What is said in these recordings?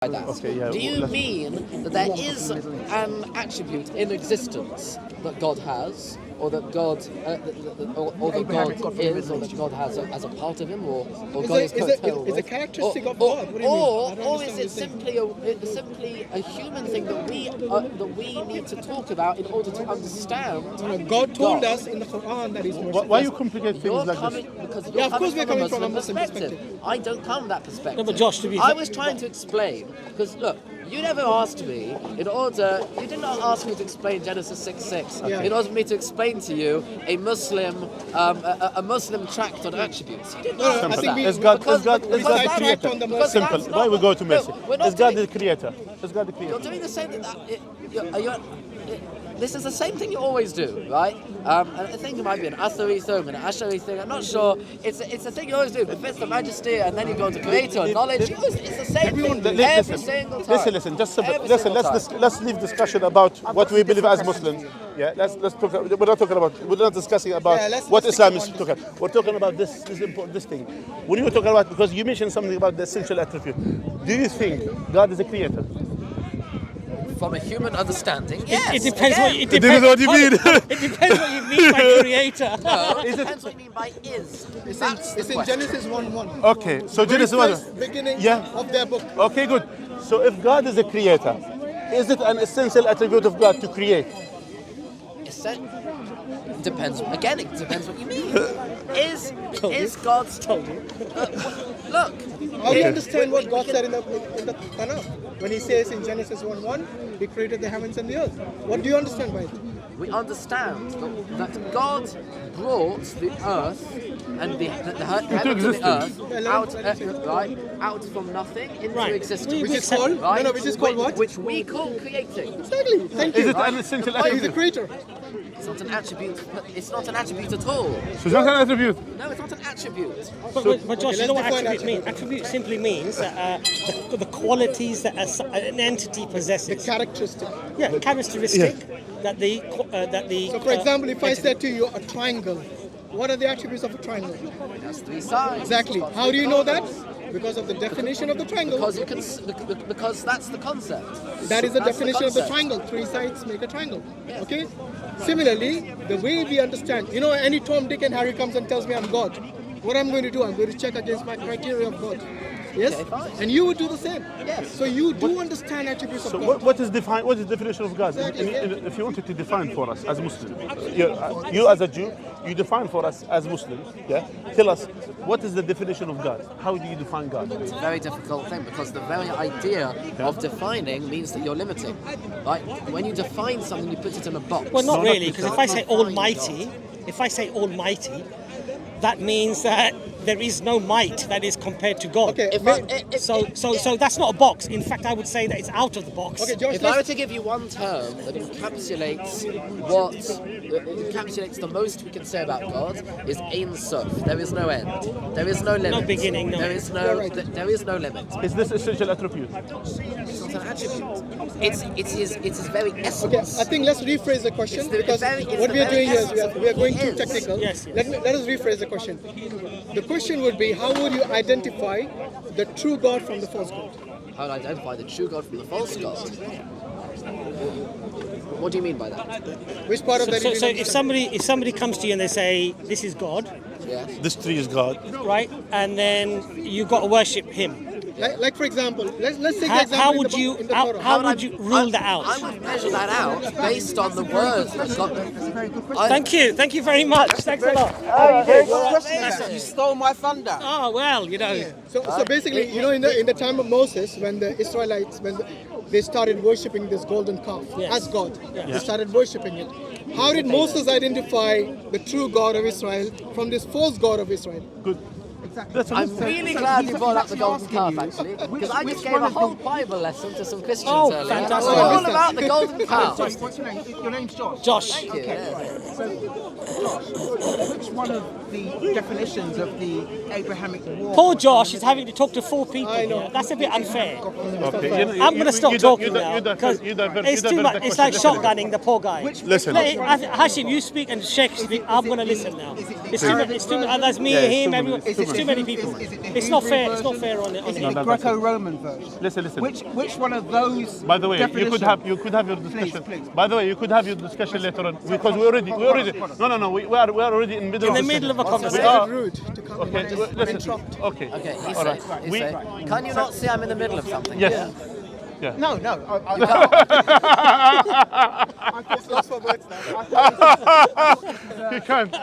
That. Okay, yeah. Do you mean that there is an attribute in existence that God has, or that God, or that God is, or that God has as a part of Him, or God is co-eternal Is a characteristic of God? What do you mean? Or is it simply a human thing that we need to talk about in order to understand? God told us in the Quran that He's merciful. Why you complicate things like this? Because Yeah, of course we're coming from a Muslim perspective. I don't come that perspective. No, but Josh, to be I was trying to explain, because look, you never asked me you did not ask me to explain Genesis 6:6 in order for me to explain to you a Muslim tract on attributes. You didn't ask me that. Is God the tract creator? on the Muslim. Simple. Why we go to mercy? we're not Is God doing- the creator? Is God the creator? You're doing the same thing. This is the same thing you always do, right? And I think it might be an Athari thing, an Ashari thing. I'm not sure. It's the thing you always do. If it's the majesty, and then you go to creator and knowledge. It's the same thing every single time. Listen. Just simple. Listen. Let's leave discussion about what we believe as Muslims. Yeah. Let's talk. We're not discussing about what Islam is talking. We're talking about this important thing. When you were talking about, because you mentioned something about the essential attribute. Do you think God is a creator? From a human understanding, yes. It depends what you what you mean. It depends what you mean by creator. No, it depends what you mean by is. It's in Genesis 1:1. Okay. So Genesis 1. Beginning of their book. Okay, good. So if God is a creator, is it an essential attribute of God to create? Depends. Again, it depends what you mean. Is God's look? How do you understand what God said in the Tanakh? When He says in Genesis 1:1, He created the heavens and the earth. What do you understand by it? We understand that God brought the earth and the heavens and the earth out from nothing into existence. Which is called which is called what? Which we call creating. Exactly. Thank you. Is it an essential He's attribute? the creator. It's not an attribute. It's not an attribute at all. So it's not an attribute. No, it's not an attribute. But Josh, you know what let's define attribute means? Attribute simply means that the qualities that an entity The possesses. characteristic. Yeah, characteristic that the So, for example, if I said to you a triangle, what are the attributes of a triangle? It has three sides. Exactly. How do you know that? Because of the definition of the triangle. Because that's the concept. That is the That's definition of the concept. triangle. Three sides make a triangle. Okay? Similarly, the way we understand, any Tom, Dick, and Harry comes and tells me I'm God. What I'm going to do, I'm going to check against my criteria of God. Yes? Okay, fine. And you would do the same. Yes. So you do understand attributes of So God. what is the definition of God? If you wanted to define for us as Muslims, you as a Jew, you define for us as Muslims. Yeah. Tell us, what is the definition of God? How do you define God? It's a very difficult thing because the very idea of defining means that you're limiting. Like when you define something, you put it in a box. Well, not not really, this because one. if I say Almighty, that means that there is no might that is compared to God. Okay. So that's not a box. In fact, I would say that it's out of the box. Okay, Josh, If I were to give you one term that encapsulates the most we can say about God, is Ein Sof. There is no end. There is no limit. No beginning, no There end. is no. There is no limit. Is this essential attribute? It's not an attribute. It is very Okay, essence. I think let's rephrase the question It's the because very- it's what the we are very doing here is essence of we are going who he too is. technical. Yes. Let us rephrase the question. The question would be, how would you identify the true God from the false God? How to identify the true God from the false God? What do you mean by that? Which part of that So did you not if somebody comes to you and they say this is God, Yeah. This tree is God. right, and then you got to worship Him. like for example, let's take the example How in would the, you in the how, Torah. how would you rule that I out? would measure that out based on the words that God. Thank you very much. Thanks a lot. You stole my thunder. Oh well, So basically, in the time of Moses, when the Israelites, they started worshipping this golden calf as God, they started worshipping it. How did Moses identify the true God of Israel from this false God of Israel? Good. I'm really glad you brought up the golden calf, actually, because I just gave a whole Bible lesson to some Christians Oh, earlier. fantastic. All about the golden calf. What's your name? Your name's Josh. Josh. Which one of the definitions of the Abrahamic war? Poor Josh is having to talk to four people. I know. Here. That's a bit unfair. Okay. I'm going to stop talking now because it's too much. It's like shotgunning the poor guy. Listen. Hashim, you speak and Sheikh speak. I'm going to listen now. It's too much. That's me, Yeah, it's him, too everyone. many. Is it too many people. Is it the It's not Hebrew fair. It's not version? fair on Is it it. the Greco-Roman version? Listen. Which one of those? By the way, definitions? you could have your discussion. Please. By the way, you could have your discussion later on because we already. No. We are already in middle. In the of middle of a It's We conversation. are. rude to come Okay, and just listen. interrupt. Okay. Okay, All Issa, right. Issa, can you not see I'm in the middle of something? Yes. Yeah. No. It's lost for words now. He can't.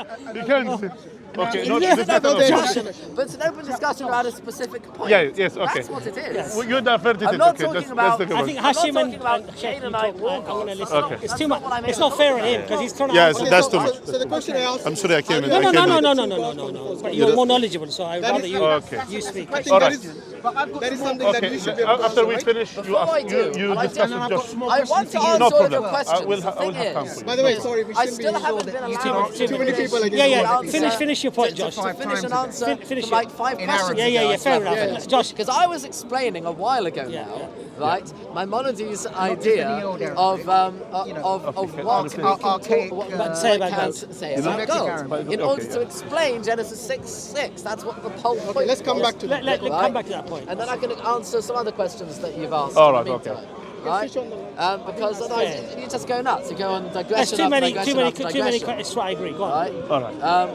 Okay, no, It's this an is open okay. discussion, but it's an open discussion about a specific point. Yeah, yes, okay. That's what it is. Well, you diverted it. I'm not Okay, talking let's about- talk I think I'm not Hashim talking and about Sheikh, Canaanite war I'm going to gods. listen. Okay. It's That's too not much. what I It's meant. not fair on him because he's trying to. Yeah, answer. that's too much. So the question I asked. I'm sorry, I came in. No. I came in. But you're more knowledgeable, so I'd rather you Okay. you speak. I think All that right. is something that Okay, we should be able to after answer, we right? finish, you Before I do, discuss I'd with Josh. I want to for you. answer No all problem. your questions. I will The thing have time is, for By the way, sorry, we I shouldn't be still haven't been allowed too many people against Yeah. one. Finish your point, Josh. to finish an answer Finish to like it. 5 In questions. Arabic. Yeah. Fair enough. Josh, Because I was explaining a while ago now, right? Maimonides' idea of what we can archaic, talk, say about can God. say about God. Arabic. In order to explain Genesis 6:6, that's what the whole point. Okay, let's come was. back to that. let's Right? come back to that point. And then I can answer some other questions that you've asked. All in right, the meantime, okay. Right? Fish on the Because otherwise you just go nuts. You go on There's digression too after many digression. questions. Right, I agree. Go on. Right? All right.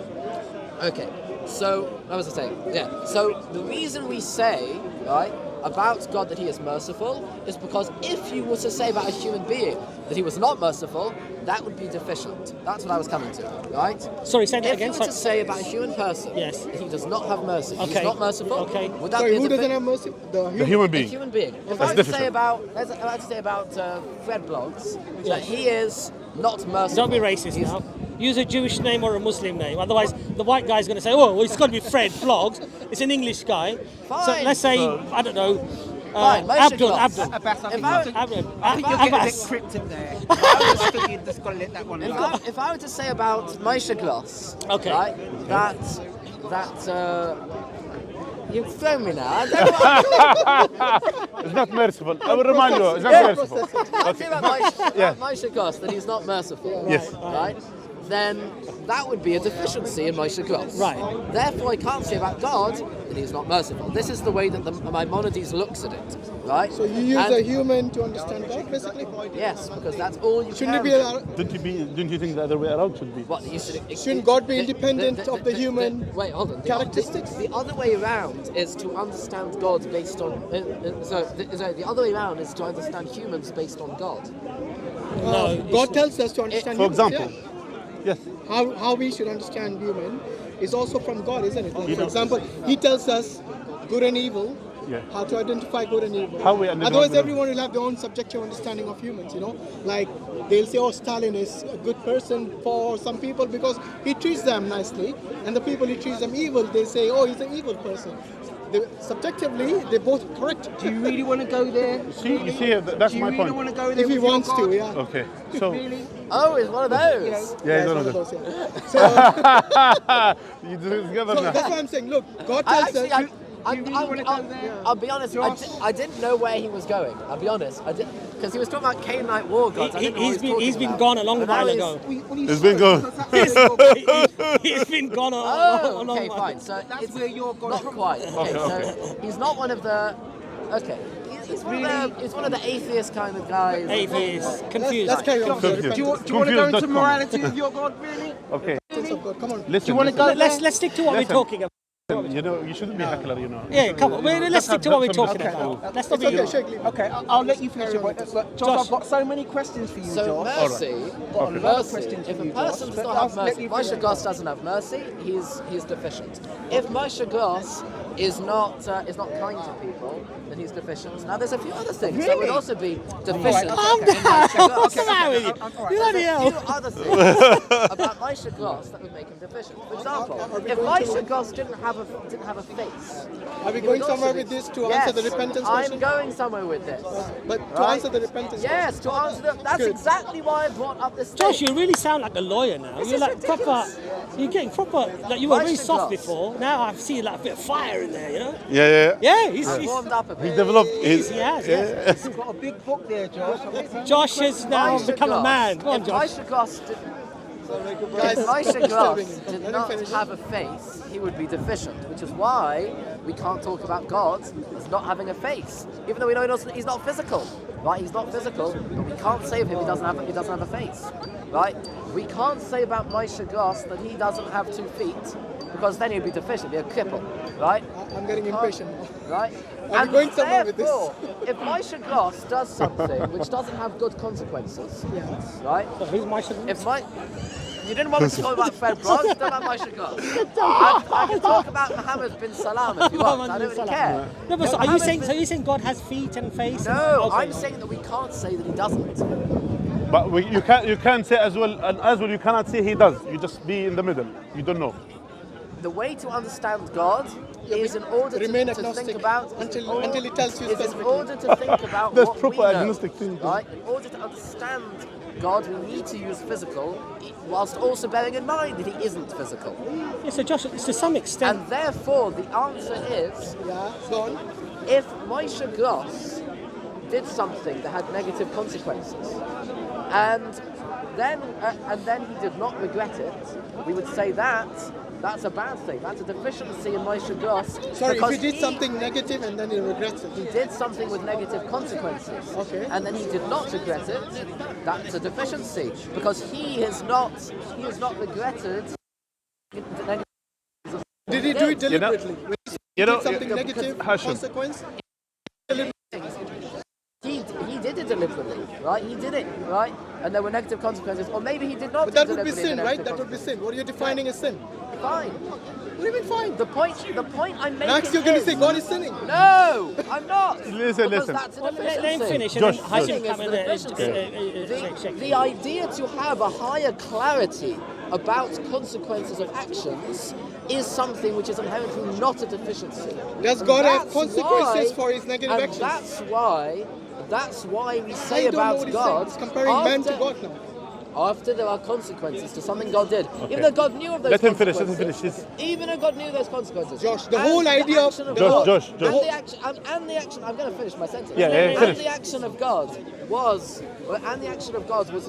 Okay, so what was I saying? Yeah, so the reason we say, right, about God that he is merciful is because if you were to say about a human being that he was not merciful, that would be deficient. That's what I was coming to, right? Sorry, say that If again. you were to say about a human person Yes. that he does not have mercy, Okay. he's not merciful, Okay. would that Sorry, be a who doesn't defi- have mercy? The The human a being. human being? If That's I were to say deficient. about Fred Blogs, that Yes. he is not merciful. Don't be racist He's- now. Use a Jewish name or a Muslim name. Otherwise, the white guy's going to say, "Oh, well, it's got to be Fred Vlogs. It's an English guy." So Fine. let's say, I don't know, Fine, Moshe Abdul. Gloss. Abass, I think If I- you're Abass. getting a bit cryptic there. I just think you just got to let that one go. If I were to say about Moshe Gloss, Okay. right, that you've thrown me now. I don't know. It's not merciful. I will remind you, it's not merciful. I say about Moshe Gloss that he's not merciful. Yes. Right. Then that would be a deficiency in Moshe Gloss. Right. Therefore, I can't say about God that he's not merciful. This is the way that Maimonides looks at it. Right. So you use And- a human to understand God, basically? Yes, because that's all you Shouldn't can. it be allowed? Don't you think the other way around should be? What you should, Shouldn't God be independent of the human wait, hold on. characteristics? The other way around is to understand God based on. The other way around is to understand humans based on God. God tells us to understand For humans, example, yeah. yes. How we should understand human is also from God, isn't it? Like, You for know- example, he tells us good and evil, Yeah. how to identify good and evil. How we identify Otherwise, good and everyone will have their own subjective understanding of humans, you know? Like, they'll say, oh, Stalin is a good person for some people because he treats them nicely, and the people he treats them evil, they say, oh, he's an evil person. Subjectively, they're both correct. Do you really want to go there? You see, that's Do you my really point. want to go there? If he with your wants to, God? yeah. Okay, so Really? Oh, it's one of those. yeah, it's it's one of those. those, yeah. You do it together So now. that's why I'm saying, look, God I tells actually, us. I'll be honest. I didn't know where he was going. I'll be honest. I did because he was talking about Canaanite war gods. I didn't know what he was He's talking been about. gone a long But now while he's- ago. It's been gone. He's been gone a Oh, long okay, while. fine. So That's it's where your God not comes quite. Okay, Okay, so he's not one of the. Okay, he's one of the atheist kind of guys. Atheist, confused. Let's carry on. Confused. Do you want to go into Confused.com. morality of your God, really? Okay, Come on. listen. you wanna listen. go Let's stick to what Listen. we're talking about. You know, you shouldn't be a heckler, you know. Yeah, come on. Let's Let's stick to have what we're some talking discussion. about. Let's not It's be. okay, Sheikh, leave it. Okay, I'll let you finish your point. Look, Josh, I've got so many questions for you, So Josh. mercy, Got a lot of mercy. questions If for a you, person Josh, does but not I'll have let mercy, you Moshe finish. Gloss doesn't have mercy. He's deficient. If Moshe Gloss is not kind to people, then he's deficient. Now there's a few other things that would Really? also be deficient. Calm in down. Moshe Gloss. What's the matter with you? Bloody There's a hell. few other things about Moshe Gloss that would make him deficient. For example, if Moshe Gloss didn't have a face, Are we he going would somewhere also with be- this to Yes, answer the repentance I'm question? going somewhere with this. But to Right? answer the repentance Yes, to answer that. That's Good. exactly why I brought up this. Josh, thing. you really sound like a lawyer now. This You're is like proper. ridiculous. You're getting proper. Like you were Why very should soft Gloss? before. Now I see like a bit of fire in there. You know? Yeah. Yeah, he's I've warmed up a He bit. developed he has. Yes. You've got a big book there, Josh. Josh has now Moshe become a Gloss. man. Come on, If Josh. Moshe Gloss Guys, If Moshe disturbing Gross him. did Let him not finish. have a face, he would be deficient, which is why we can't talk about God as not having a face, even though we know he's not physical, right? He's not physical, but we can't say of him he doesn't have a face, right? We can't say about Moshe Gross that he doesn't have 2 feet, because then he'd be deficient, he'd be a cripple, right? I'm getting impatient. Right? Are we going somewhere with this? Therefore, if Moshe Gross does something which doesn't have good consequences, right? So who's my If my you didn't want me to talk about Fred Bros, don't about Moshe Gross. I can talk about Mohammed bin Salam if you want. I don't really care. No, but so are you saying God has feet and face? No, Okay. I'm saying that we can't say that he doesn't. But you can't say as well, and as well you cannot say he does. You just be in the middle. You don't know. The way to understand God is in order Remain to agnostic think about until he tells you is in specifically. order to think about That's what proper we know, agnostic thing. right? In order to understand God, we need to use physical, whilst also bearing in mind that he isn't physical. Yeah, so Josh, to some extent, And therefore, the answer is, Yeah, go on. if Moshe Gross did something that had negative consequences, and then he did not regret it, we would say that's a bad thing. That's a deficiency in Moshe Gross. Sorry, if because he did something negative and then he regrets it. he did something with negative consequences, Okay. and then he did not regret it, that's a deficiency, because he has not regretted the negative. Did he do it deliberately? When he did something yeah, negative Hashim. consequence? He did it deliberately, right? He did it, right? And there were negative consequences, or maybe he did not. But do that would be deliberately sin, the right? negative That would be sin. What are you defining as sin? Fine. What do you mean fine? The point I'm making. Next you're going to is- say God is sinning. No, I'm not. Listen, Because listen. That's a well, let him deficiency. finish. Josh, and then Hashim Josh. come in there. The, the idea to have a higher clarity about consequences of actions is something which is inherently not a deficiency. Does God have That's consequences why- for his negative and actions? That's why we I say don't know about what he's God. saying. He's comparing man to after- God now. After there are consequences to something God did, even though God knew of those Let him finish. consequences. Let him finish. Even though God knew those consequences. Josh, the and whole idea of- action Josh, God, Josh, and Josh. the action. I'm going to finish my sentence. Yeah, and finish. the action of God was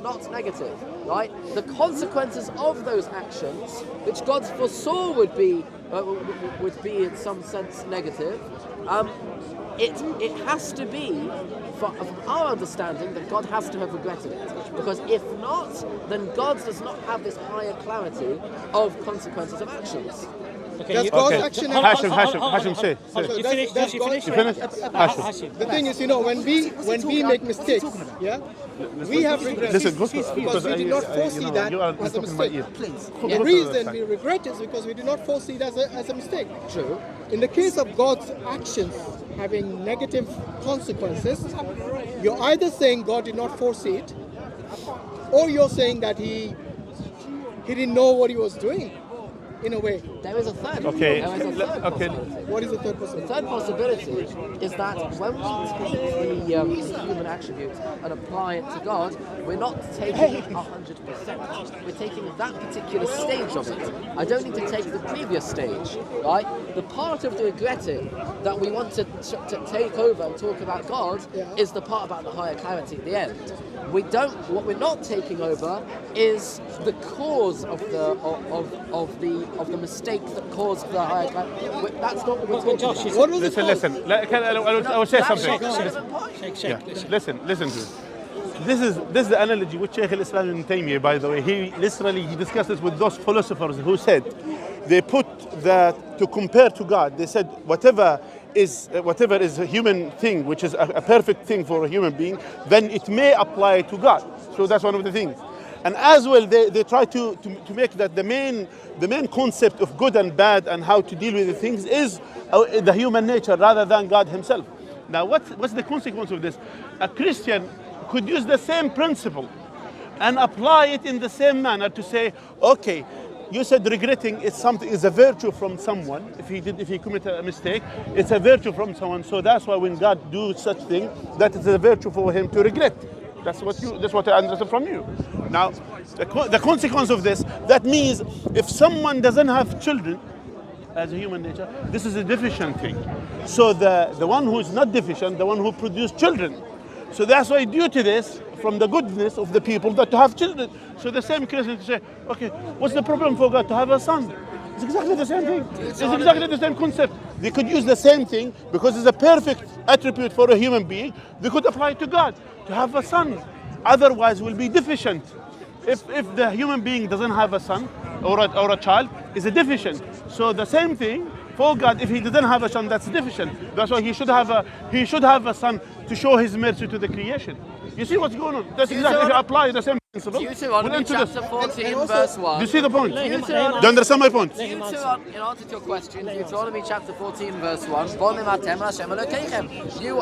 not negative, right? The consequences of those actions, which God foresaw would be in some sense negative, it has to be, from our understanding, that God has to have regretted it. Because if not, then God does not have this higher clarity of consequences of actions. Okay, Does you- God's Okay. action Hashim, say. You does- finished? does You God- finished? You finished? Hashim. The thing is, when we make mistakes, yeah, we have regrets Listen, go to- because because we did not foresee that you are as a talking in my mistake. ear. Please. The reason we regret is because we did not foresee it as a mistake. True. In the case of God's actions having negative consequences, you're either saying God did not foresee it, or you're saying that he didn't know what he was doing, in a way. There is a third. Okay, There is a third okay. possibility. What is the third The possibility? third possibility is that when we take the human attribute and apply it to God, we're not taking it 100%. We're taking that particular stage of it. I don't need to take the previous stage, right? The part of the regretting that we want to take over and talk about God is the part about the higher clarity at the end. What we're not taking over is the cause of the mistake that caused the higher clarity. That's not what we're talking Josh, about. you What was the cause? Listen. I will say That's something. not the relevant point. Sheikh, Yeah. listen. Listen to it. This is the analogy which Sheikh al-Islam ibn Taymiyyah, by the way, he discussed this with those philosophers who said they put that to compare to God. They said whatever is a human thing, which is a perfect thing for a human being, then it may apply to God. So that's one of the things. And as well, they try to make that the main concept of good and bad and how to deal with the things is the human nature rather than God himself. Now, what's the consequence of this? A Christian could use the same principle and apply it in the same manner to say, okay, you said regretting is a virtue from someone. If he commit a mistake, it's a virtue from someone. So that's why when God do such thing, that is a virtue for him to regret. That's what I understand from you. Now, the consequence of this, that means if someone doesn't have children, as a human nature, this is a deficient thing. So the one who is not deficient, the one who produced children. So that's why due to this, from the goodness of the people, that to have children. So the same Christians say, okay, what's the problem for God to have a son? It's exactly the same thing. It's exactly the same concept. They could use the same thing because it's a perfect attribute for a human being. They could apply it to God to have a son. Otherwise, will be deficient. If the human being doesn't have a son or a child, is a deficient. So the same thing for God. If he doesn't have a son, that's deficient. That's why he should have a son to show his mercy to the creation. You see what's going on? That's exactly if you apply the same principle. Deuteronomy chapter 14, verse 1. Do you see the point? Do you understand my point? In answer to your question, Deuteronomy chapter 14, verse 1. You